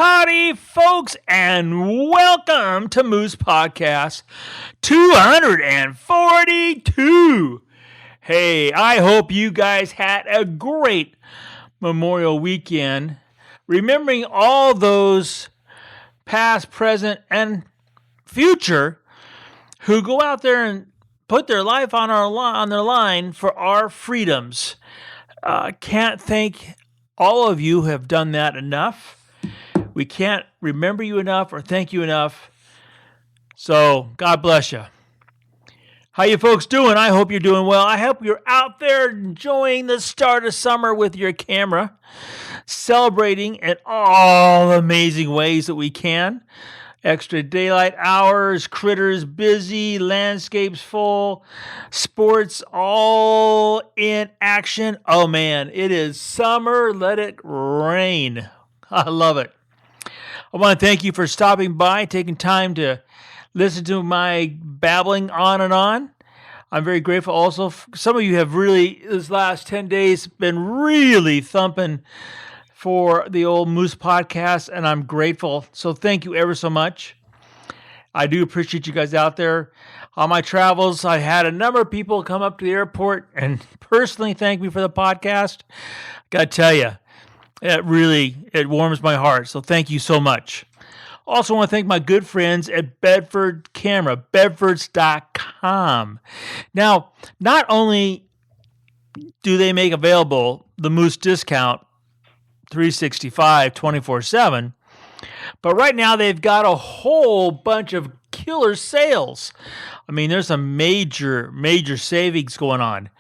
Howdy, folks, and welcome to Moose Podcast 242. Hey, I hope you guys had a great Memorial weekend, remembering all those past, present, and future who go out there and put their life on their line for our freedoms. Can't thank all of you who have done that enough. We can't remember you enough or thank you enough. So God bless you. How you folks doing? I hope you're doing well. I hope you're out there enjoying the start of summer with your camera, celebrating in all amazing ways that we can. Extra daylight hours, critters busy, landscapes full, sports all in action. Oh man, it is summer. Let it rain. I love it. I want to thank you for stopping by, taking time to listen to my babbling on and on. I'm very grateful also. Some of you have really, this last 10 days, been really thumping for the old Moose Podcast, and I'm grateful. So thank you ever so much. I do appreciate you guys out there. On my travels, I had a number of people come up to the airport and personally thank me for the podcast. Got to tell you, it warms my heart. So thank you so much. Also want to thank my good friends at Bedford Camera, bedfords.com. Now, not only do they make available the Moose discount 365 24/7, but right now they've got a whole bunch of killer sales. I mean, there's some major savings going on.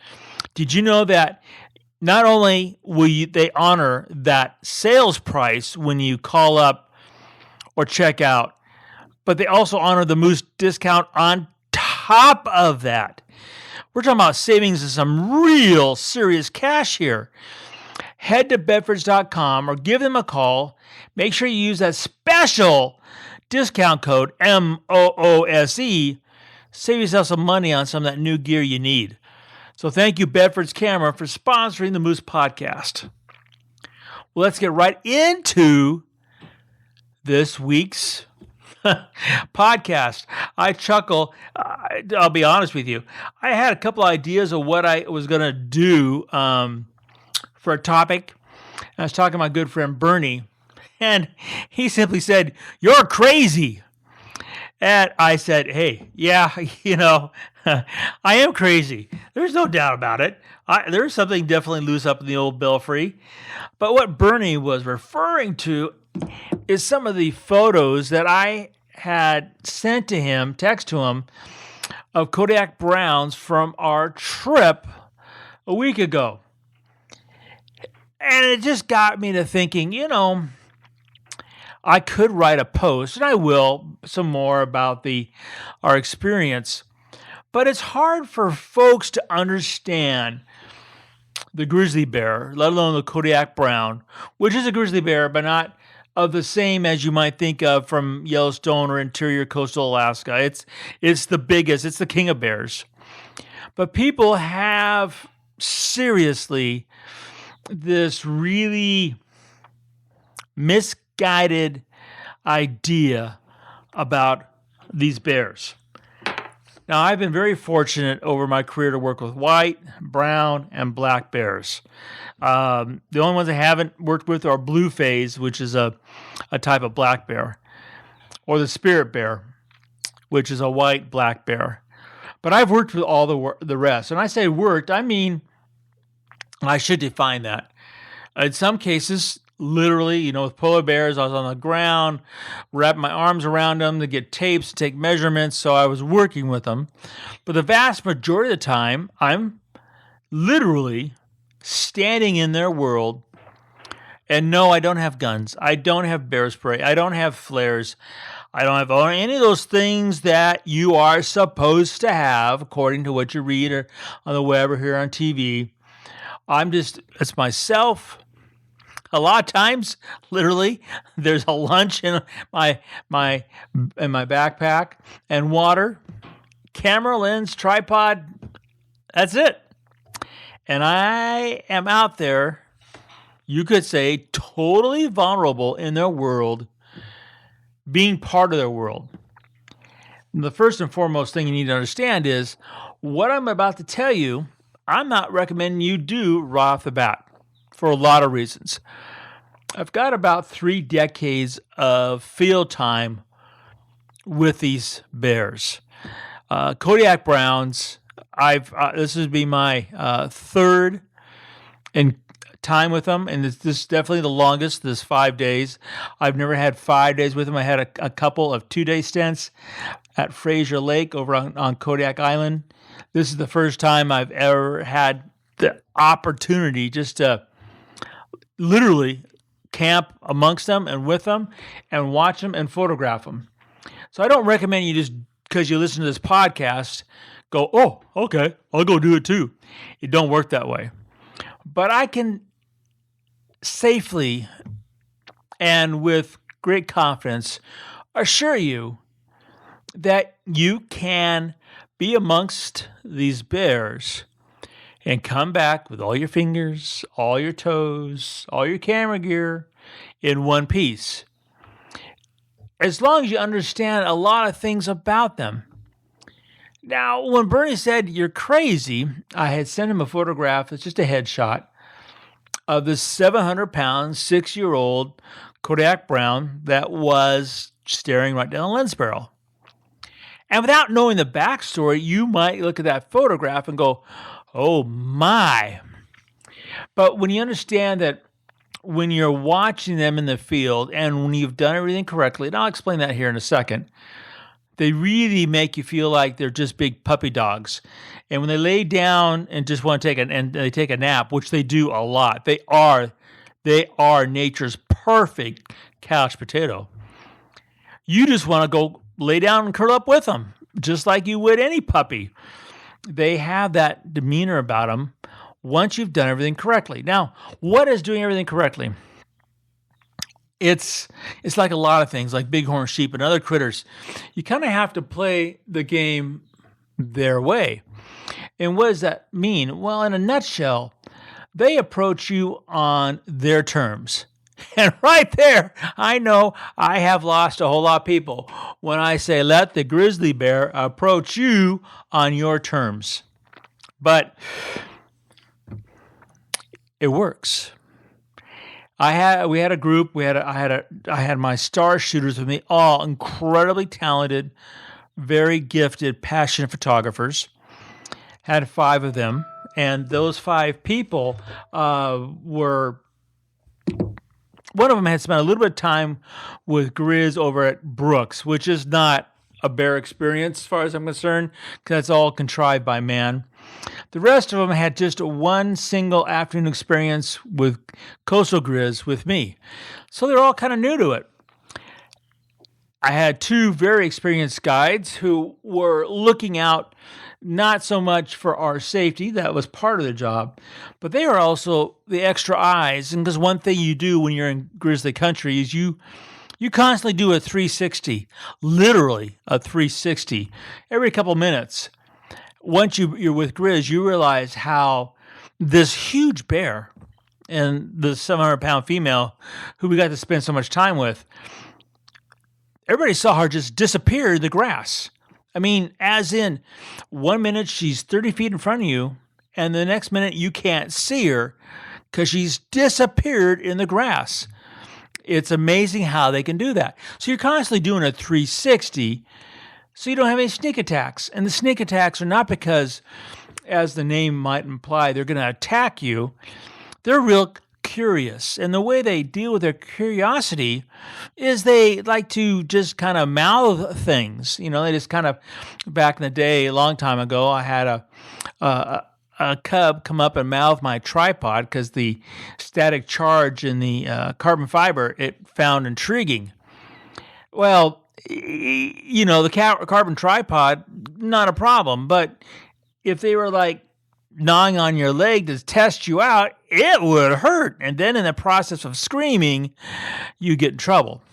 Did you know that not only will they honor that sales price when you call up or check out, but they also honor the Moose discount on top of that. We're talking about savings of some real serious cash here. Head to bedfords.com or give them a call. Make sure you use that special discount code MOOSE. Save yourself some money on some of that new gear you need. So thank you, Bedford's Camera, for sponsoring the Moose Podcast. Well, let's get right into this week's podcast. I chuckle. I'll be honest with you. I had a couple ideas of what I was going to do for a topic. I was talking to my good friend Bernie, and he simply said, "You're crazy." And I said, hey, yeah, I am crazy. There's no doubt about it. There's something definitely loose up in the old belfry. But what Bernie was referring to is some of the photos that I had sent to him, text to him, of Kodak Browns from our trip a week ago. And it just got me to thinking, I could write a post, and I will, some more about our experience. But it's hard for folks to understand the grizzly bear, let alone the Kodak Brown, which is a grizzly bear, but not of the same as you might think of from Yellowstone or interior coastal Alaska. It's the biggest. It's the king of bears. But people have seriously this really misguided idea about these bears. Now, I've been very fortunate over my career to work with white, brown, and black bears. The only ones I haven't worked with are blue phase, which is a type of black bear, or the spirit bear, which is a white black bear. But I've worked with all the rest. And I say worked, I mean, I should define that. In some cases, literally, with polar bears, I was on the ground, wrapping my arms around them to get tapes, to take measurements, so I was working with them. But the vast majority of the time, I'm literally standing in their world. And no, I don't have guns. I don't have bear spray. I don't have flares. I don't have any of those things that you are supposed to have, according to what you read or on the web or here on TV. It's myself. A lot of times, literally, there's a lunch in my backpack and water, camera, lens, tripod. That's it. And I am out there you could say, totally vulnerable in their world, being part of their world. And the first and foremost thing you need to understand is what I'm about to tell you, I'm not recommending you do right off the bat for a lot of reasons. I've got about 3 decades of field time with these bears. Kodiak Browns, this would be my third in time with them, and this is definitely the longest. This 5 days. I've never had 5 days with them. I had a couple of 2-day stints at Fraser Lake over on Kodiak Island. This is the first time I've ever had the opportunity just to literally camp amongst them and with them and watch them and photograph them. So I don't recommend you just because you listen to this podcast go, oh, okay, I'll go do it too. It don't work that way. But I can safely and with great confidence assure you that you can be amongst these bears and come back with all your fingers, all your toes, all your camera gear in one piece. As long as you understand a lot of things about them. Now, when Bernie said, you're crazy, I had sent him a photograph, it's just a headshot, of this 700-pound, 6-year-old Kodiak Brown that was staring right down the lens barrel. And without knowing the backstory, you might look at that photograph and go, oh my. But when you understand that when you're watching them in the field and when you've done everything correctly, and I'll explain that here in a second, they really make you feel like they're just big puppy dogs. And when they lay down and just want to take a nap, which they do a lot, they are nature's perfect couch potato. You just want to go lay down and curl up with them, just like you would any puppy. They have that demeanor about them once you've done everything correctly. Now, what is doing everything correctly? It's like a lot of things, like bighorn sheep and other critters. You kind of have to play the game their way. And what does that mean? Well, in a nutshell, they approach you on their terms. And right there, I know I have lost a whole lot of people when I say let the grizzly bear approach you on your terms. But it works. We had a group. I had my star shooters with me, all incredibly talented, very gifted, passionate photographers. Had 5 of them, and those 5 people were. One of them had spent a little bit of time with Grizz over at Brooks, which is not a bear experience as far as I'm concerned, because it's all contrived by man. The rest of them had just one single afternoon experience with Coastal Grizz with me. So they're all kind of new to it. I had 2 very experienced guides who were looking out not so much for our safety, that was part of the job, but they are also the extra eyes. And because one thing you do when you're in grizzly country is you constantly do a 360, literally a 360 every couple minutes. Once you're with Grizz, you realize how this huge bear and the 700-pound female who we got to spend so much time with, everybody saw her just disappear in the grass. I mean, as in 1 minute she's 30 feet in front of you, and the next minute you can't see her because she's disappeared in the grass. It's amazing how they can do that. So you're constantly doing a 360 so you don't have any sneak attacks. And the sneak attacks are not because, as the name might imply, they're going to attack you. They're real curious. And the way they deal with their curiosity is they like to just kind of mouth things. You know, they just kind of, back in the day, a long time ago, I had a cub come up and mouth my tripod because the static charge in the carbon fiber it found intriguing. Well, you know, the carbon tripod, not a problem. But if they were like gnawing on your leg to test you out, it would hurt. And then in the process of screaming, you get in trouble.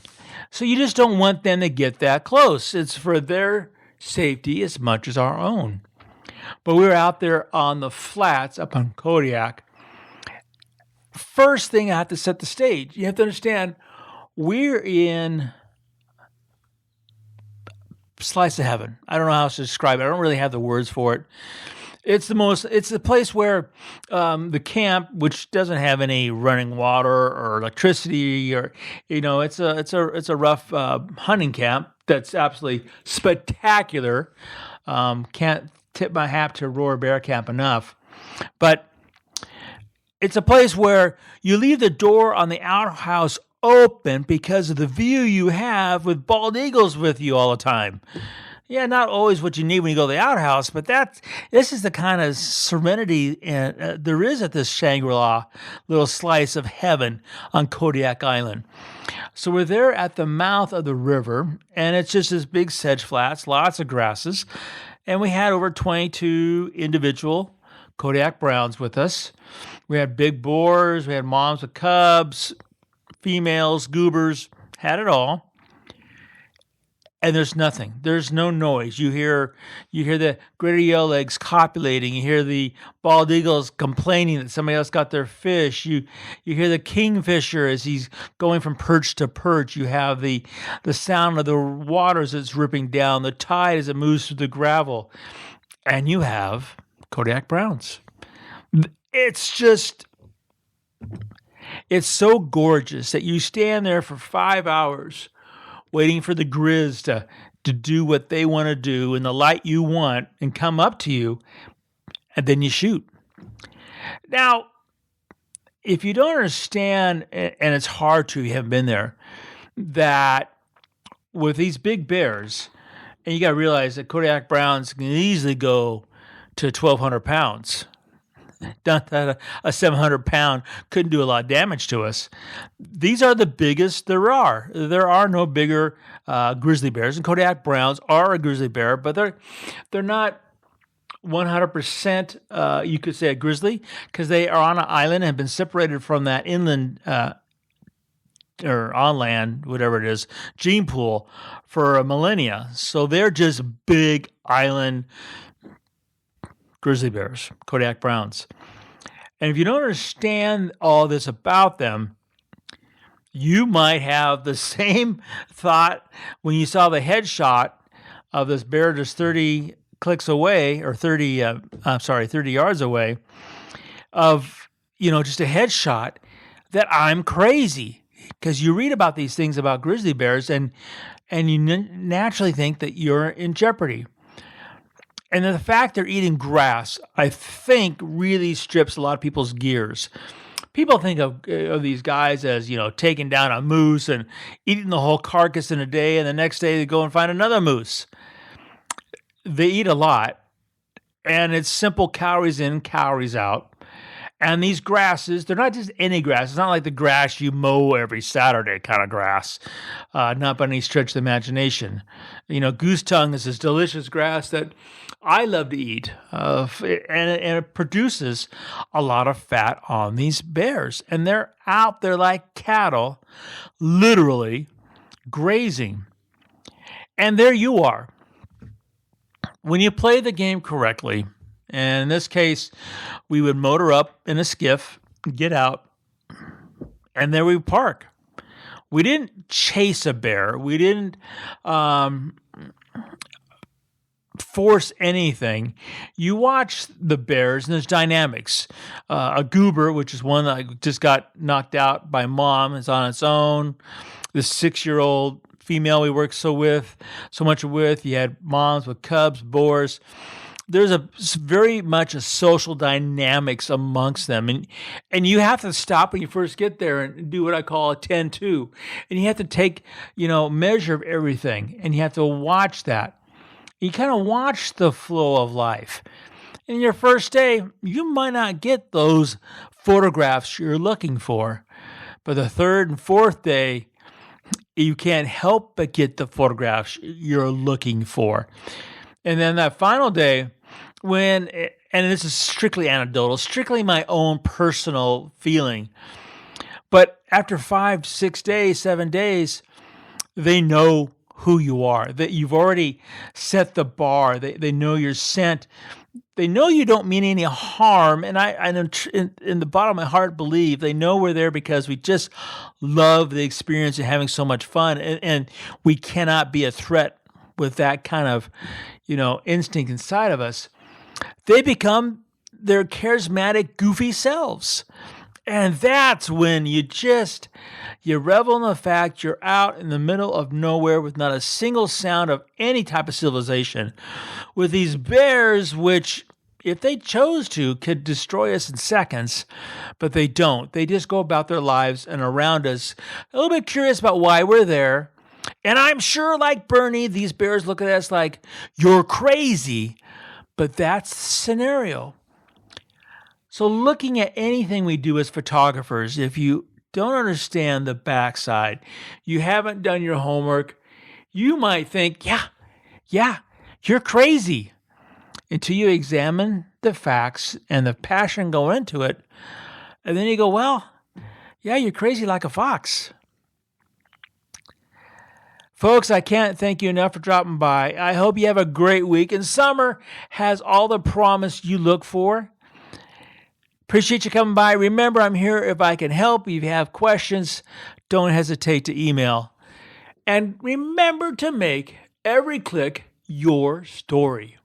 So you just don't want them to get that close. It's for their safety as much as our own. But we were out there on the flats up on Kodiak first thing, I have to set the stage. You have to understand we're in slice of heaven. I don't know how else to describe it. I don't really have the words for it. It's the place where the camp, which doesn't have any running water or electricity, or it's a rough hunting camp that's absolutely spectacular. Can't tip my hat to Roar Bear Camp enough, but it's a place where you leave the door on the outhouse open because of the view you have with bald eagles with you all the time. Yeah, not always what you need when you go to the outhouse, but this is the kind of serenity there is at this Shangri-La little slice of heaven on Kodiak Island. So we're there at the mouth of the river, and it's just this big sedge flats, lots of grasses, and we had over 22 individual Kodiak Browns with us. We had big boars, we had moms with cubs, females, goobers, had it all. And there's nothing. There's no noise. You hear the greater yellowlegs copulating. You hear the bald eagles complaining that somebody else got their fish. You hear the kingfisher as he's going from perch to perch. You have the sound of the water as it's ripping down, the tide as it moves through the gravel. And you have Kodiak Browns. It's so gorgeous that you stand there for 5 hours waiting for the grizz to do what they want to do in the light you want and come up to you, and then you shoot. Now, if you don't understand, and it's hard to, you haven't been there, that with these big bears, and you got to realize that Kodiak Browns can easily go to 1,200 pounds. Not that a 700-pound couldn't do a lot of damage to us. These are the biggest there are. There are no bigger grizzly bears, and Kodiak Browns are a grizzly bear, but they're not 100%, you could say, a grizzly, because they are on an island and have been separated from that inland or on land, whatever it is, gene pool for a millennia. So they're just big island grizzly bears, Kodiak Browns. And if you don't understand all this about them, you might have the same thought when you saw the headshot of this bear just 30 clicks away, or 30 yards away, of, just a headshot, that I'm crazy. Because you read about these things about grizzly bears, and you naturally think that you're in jeopardy. And then the fact they're eating grass, I think, really strips a lot of people's gears. People think of these guys as, taking down a moose and eating the whole carcass in a day, and the next day they go and find another moose. They eat a lot, and it's simple calories in, calories out. And these grasses, they're not just any grass. It's not like the grass you mow every Saturday kind of grass, not by any stretch of the imagination. Goose tongue is this delicious grass that I love to eat, and it produces a lot of fat on these bears. And they're out there like cattle, literally grazing. And there you are. When you play the game correctly, and in this case, we would motor up in a skiff, get out, and there we would park. We didn't chase a bear. We didn't force anything. You watch the bears, and there's dynamics. A goober, which is one that just got knocked out by mom, is on its own. The 6-year-old female we worked so much with. You had moms with cubs, boars. There's very much a social dynamics amongst them. And you have to stop when you first get there and do what I call a 10-2. And you have to take, measure of everything. And you have to watch that. You kind of watch the flow of life. In your first day, you might not get those photographs you're looking for. But the third and fourth day, you can't help but get the photographs you're looking for. And then that final day, and this is strictly anecdotal, strictly my own personal feeling, but after 5, 6 days, 7 days, they know who you are, that you've already set the bar. They know your scent. They know you don't mean any harm, and I in the bottom of my heart believe they know we're there because we just love the experience and having so much fun, and we cannot be a threat with that kind of, instinct inside of us. They become their charismatic, goofy selves. And that's when you revel in the fact you're out in the middle of nowhere with not a single sound of any type of civilization, with these bears, which, if they chose to, could destroy us in seconds, but they don't. They just go about their lives and around us, a little bit curious about why we're there. And I'm sure, like Bernie, these bears look at us like, you're crazy. But that's the scenario. So looking at anything we do as photographers, if you don't understand the backside, you haven't done your homework, you might think, yeah, you're crazy. Until you examine the facts and the passion go into it. And then you go, well, yeah, you're crazy like a fox. Folks, I can't thank you enough for dropping by. I hope you have a great week, and summer has all the promise you look for. Appreciate you coming by. Remember, I'm here if I can help. If you have questions, don't hesitate to email. And remember to make every click your story.